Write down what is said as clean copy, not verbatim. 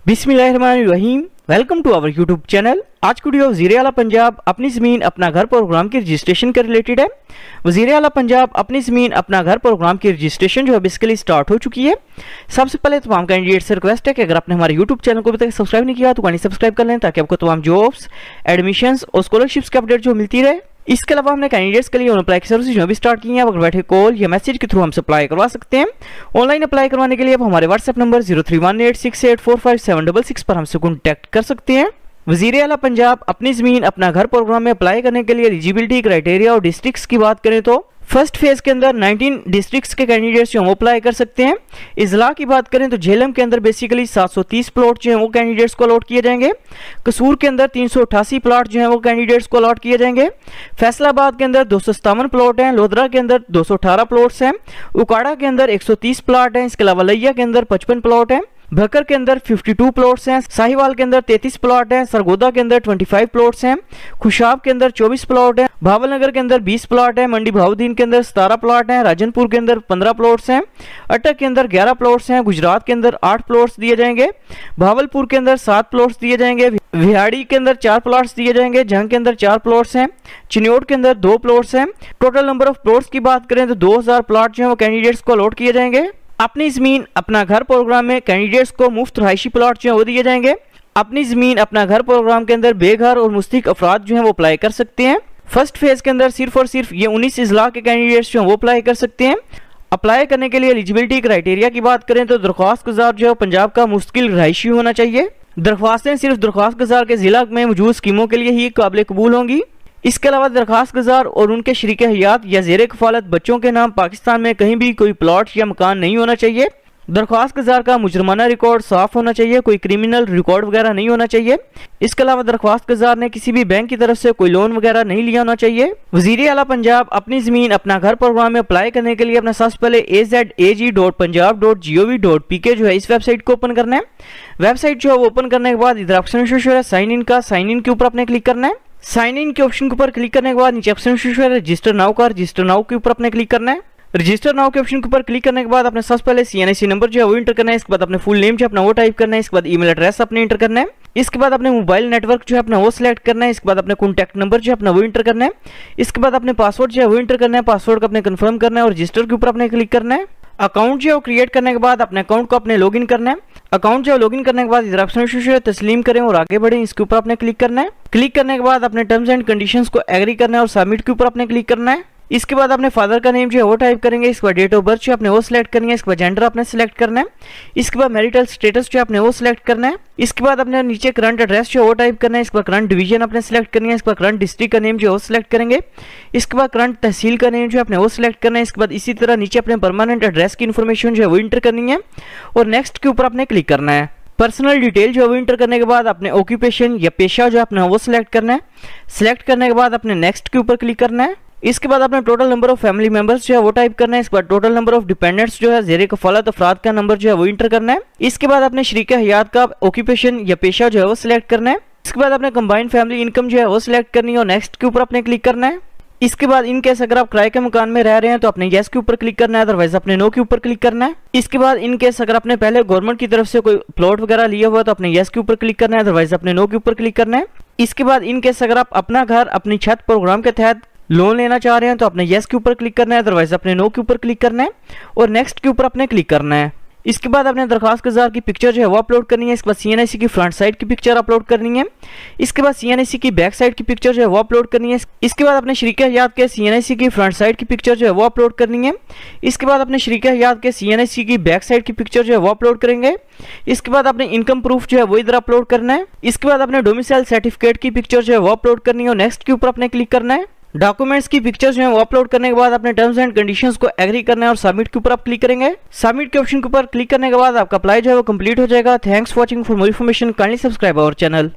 बिस्मिल्लाहिर्रहमानिर्रहीम। Welcome to our YouTube channel. आज की वीडियो वज़ीर आला पंजाब अपनी ज़मीन अपना घर प्रोग्राम के रजिस्ट्रेशन के रिलेटेड है। वज़ीर आला पंजाब अपनी ज़मीन अपना घर प्रोग्राम की रजिस्ट्रेशन जो है बेसिकली स्टार्ट हो चुकी है। सबसे पहले तमाम कैंडिडेट से रिक्वेस्ट है कि अगर आपने हमारे यूट्यूब चैनल को अभी तक सब्सक्राइब नहीं किया तो काइंडली सब्सक्राइब कर लें ताकि आपको तमाम जॉब्स, एडमिशंस और स्कॉलरशिप्स की अपडेट जो मिलती रहे। इसके अलावा हमने कैंडिडेट्स के लिए ऑन अप्लाई की सर्विस जो भी स्टार्ट की है, आप बैठे कॉल या मैसेज के थ्रू हमसे अप्लाई करवा सकते हैं। ऑनलाइन अप्लाई करवाने के लिए आप हमारे व्हाट्सएप नंबर 0318684576 पर हमसे कॉन्टैक्ट कर सकते हैं। वज़ीर आला पंजाब अपनी ज़मीन अपना घर प्रोग्राम में अप्लाई करने के लिए एलिजिबिलिटी क्राइटेरिया और डिस्ट्रिक्ट्स की बात करें तो फर्स्ट फेज के अंदर 19 डिस्ट्रिक्ट्स के कैंडिडेट्स जो हम अप्लाई कर सकते हैं। इजला की बात करें तो झेलम के अंदर बेसिकली 730 प्लॉट जो हैं वो कैंडिडेट्स को अलॉट किए जाएंगे। कसूर के अंदर 388 प्लॉट जो हैं वो कैंडिडेट्स को अलॉट किए जाएंगे। फैसलाबाद के अंदर 257 प्लॉट हैं। लोधरा के अंदर 218 प्लॉट्स हैं। उकाड़ा के अंदर 130 प्लॉट हैं। इसके अलावा लिया के अंदर 55 प्लॉट हैं। भकर के अंदर 52 प्लॉट्स हैं। साहिवाल के अंदर 33 प्लॉट हैं। सरगोदा के अंदर 25 प्लॉट्स हैं। खुशाब के अंदर 24 प्लॉट हैं। भावल नगर के अंदर 20 प्लॉट हैं। मंडी भाउद्दीन के अंदर 17 प्लॉट हैं। राजनपुर के अंदर 15 प्लॉट्स हैं। अटक के अंदर 11 प्लॉट्स हैं। गुजरात के अंदर 8 प्लॉट्स दिए जाएंगे। भावलपुर के अंदर 7 प्लॉट्स दिए जाएंगे। विहाड़ी के अंदर 4 प्लॉट्स दिए जाएंगे। जंग के अंदर 4 प्लॉट्स हैं। चिन्योट के अंदर 2 प्लॉट्स हैं। टोटल नंबर ऑफ प्लॉट्स की बात करें तो 2000 प्लॉट जो है वो कैंडिडेट्स को अलॉट किए जाएंगे। अपनी ज़मीन अपना घर प्रोग्राम में कैंडिडेट्स को मुफ्त रहायशी प्लॉट जो है वो दिए जाएंगे। अपनी ज़मीन अपना घर प्रोग्राम के अंदर बेघर और मुस्तहिक अफराद जो हैं वो अप्लाई कर सकते हैं। फर्स्ट फेज के अंदर सिर्फ और सिर्फ ये 19 इजला के कैंडिडेट्स जो हैं वो अप्लाई कर सकते हैं। अप्लाई करने के लिए एलिजिबिलिटी क्राइटेरिया की बात करें तो दरख्वास्त गुजार जो है पंजाब का मुस्तकिल रहायशी होना चाहिए। दरख्वास्तें सिर्फ दरख्वास्त गुजार के ज़िला में मौजूद स्कीमों के लिए ही काबिल कबूल होंगी। इसके अलावा दरखास्त गुजार और उनके शरीके हयात या ज़ेरे कफालत बच्चों के नाम पाकिस्तान में कहीं भी कोई प्लॉट या मकान नहीं होना चाहिए। दरखास्त गुजार का मुजरमाना रिकॉर्ड साफ होना चाहिए, कोई क्रिमिनल रिकॉर्ड वगैरह नहीं होना चाहिए। इसके अलावा दरखास्त गुजार ने किसी भी बैंक की तरफ से कोई लोन वगैरह नहीं लिया होना चाहिए। वज़ीर आला पंजाब अपनी ज़मीन अपना घर प्रोग्राम में अप्लाई करने के लिए अपना सबसे पहले azag.punjab.gov.pk जो है इस वेबसाइट को ओपन करना है। वेबसाइट जो है वो ओपन करने के बाद इधर ऑप्शन शो है साइन इन का, साइन इन के ऊपर आपने क्लिक करना है। साइन इन के ऑप्शन के ऊपर क्लिक करने के बाद नीचे ऑप्शन शो है रजिस्टर नाउ का, रजिस्टर नाउ के ऊपर आपने क्लिक करना है। रजिस्टर नाउ के ऑप्शन के ऊपर क्लिक करने के बाद अपने सबसे पहले CNIC नंबर जो है वो इंटर करना है। इसके बाद अपने फुल नेम जो अपना वो टाइप करना है। इसके बाद ईमेल एड्रेस अपने इंटर करना है। इसके बाद अपने मोबाइल नेटवर्क जो है अपना वो सिलेक्ट करना है। इसके बाद अपने कॉन्टैक्ट नंबर जो है अपना वो इंटर करना है। इसके बाद अपने पासवर्ड जो है वो इंटर करना है। पासवर्ड को अपने कंफर्म करना है और रजिस्टर के ऊपर अपने क्लिक करना है। अकाउंट जो है वो क्रिएट करने के बाद अपने अकाउंट को अपने लॉगिन करना है। अकाउंट जो है लॉगिन करने के बाद इधर ऑप्शन है तस्लीम करें और आगे बढ़ें, इसके ऊपर आपने क्लिक करना है। क्लिक करने के बाद अपने टर्म्स एंड कंडीशंस को एग्री करना है और सबमिट के ऊपर आपने क्लिक करना है। इसके बाद अपने फादर का नेम जो है वो टाइप करेंगे। इसके बाद डेट ऑफ बर्थ जो अपने वो सिलेक्ट करनी है। इसके बाद जेंडर आपने सिलेक्ट करना है। इसके बाद मैरिटल स्टेटस जो आपने वो सिलेक्ट करना है। इसके बाद अपने नीचे करंट एड्रेस जो है वो टाइप करना है। इसके बाद करंट डिवीजन आपने सिलेक्ट करनी है। इसके बाद करंट डिस्ट्रिक्ट का नेम जो है वो सिलेक्ट करेंगे। इसके बाद करंट तहसील का नेम जो आपने वो सिलेक्ट करना है। इसके बाद इसी तरह नीचे अपने परमानेंट एड्रेस की इन्फॉर्मेशन जो है वो इंटर करनी है और नेक्स्ट के ऊपर आपने क्लिक करना है। पर्सनल डिटेल जो है वो इंटर करने के बाद अपने ऑक्यूपेशन या पेशा जो अपना वो सिलेक्ट करना है। सिलेक्ट करने के बाद अपने नेक्स्ट के ऊपर क्लिक करना है। इसके बाद अपने total number of family members जो है वो टाइप करना है। इसके बाद टोटल नंबर ऑफ डिपेंडेंट्स जो है ज़ेरे कफालत अफराद का नंबर जो है वो इंटर करना है। इसके बाद अपने शरीके हयात का ऑक्यूपेशन या पेशा जो है वो सिलेक्ट करना है। इसके बाद अपने कंबाइंड फैमिली इनकम जो है वो सिलेक्ट करनी है और नेक्स्ट के ऊपर अपने क्लिक करना है। इसके बाद इन केस अगर आप किराए के मकान में रह रहे हैं तो अपने येस के ऊपर क्लिक करना है, अदरवाइज अपने नो के ऊपर क्लिक करना है। इसके बाद इन केस अगर आपने पहले गवर्नमेंट की तरफ से कोई प्लॉट वगैरह लिया हुआ तो अपने येस के ऊपर क्लिक करना है, अदरवाइज अपने नो के ऊपर क्लिक करना है। इसके बाद इन केस अगर आप अपना घर अपनी छत प्रोग्राम के तहत लोन लेना चाह रहे हैं तो अपने येस के ऊपर क्लिक करना है, अदरवाइज अपने नो के ऊपर क्लिक करना है और नेक्स्ट के ऊपर अपने क्लिक करना है। इसके बाद अपने दरखास्त गुजार की पिक्चर जो है वो अपलोड करनी है। इसके बाद CNIC की फ्रंट साइड की पिक्चर अपलोड करनी है। इसके बाद CNIC की बैक साइड की पिक्चर जो है वो अपलोड करनी है। इसके बाद अपने शरीके हयात के CNIC की फ्रंट साइड की पिक्चर जो है वो अपलोड करनी है। इसके बाद अपने शरीके हयात के CNIC की बैक साइड की पिक्चर जो है वो अपलोड करेंगे। इसके बाद अपने इनकम प्रूफ जो है वो इधर अपलोड करना है। इसके बाद अपने डोमिसाइल सर्टिफिकेट की पिक्चर जो है वो अपलोड करनी है और नेक्स्ट के ऊपर अपने क्लिक करना है। डॉक्यूमेंट्स की पिक्चर्स जो है वो अपलोड करने के बाद अपने टर्म्स एंड कंडीशंस को एग्री करना है और सबमिट के ऊपर आप क्लिक करेंगे। सबमिट के ऑप्शन के ऊपर क्लिक करने के बाद आपका अप्लाई जो है वो कंप्लीट हो जाएगा। Thanks for watching. For more information kindly subscribe our channel.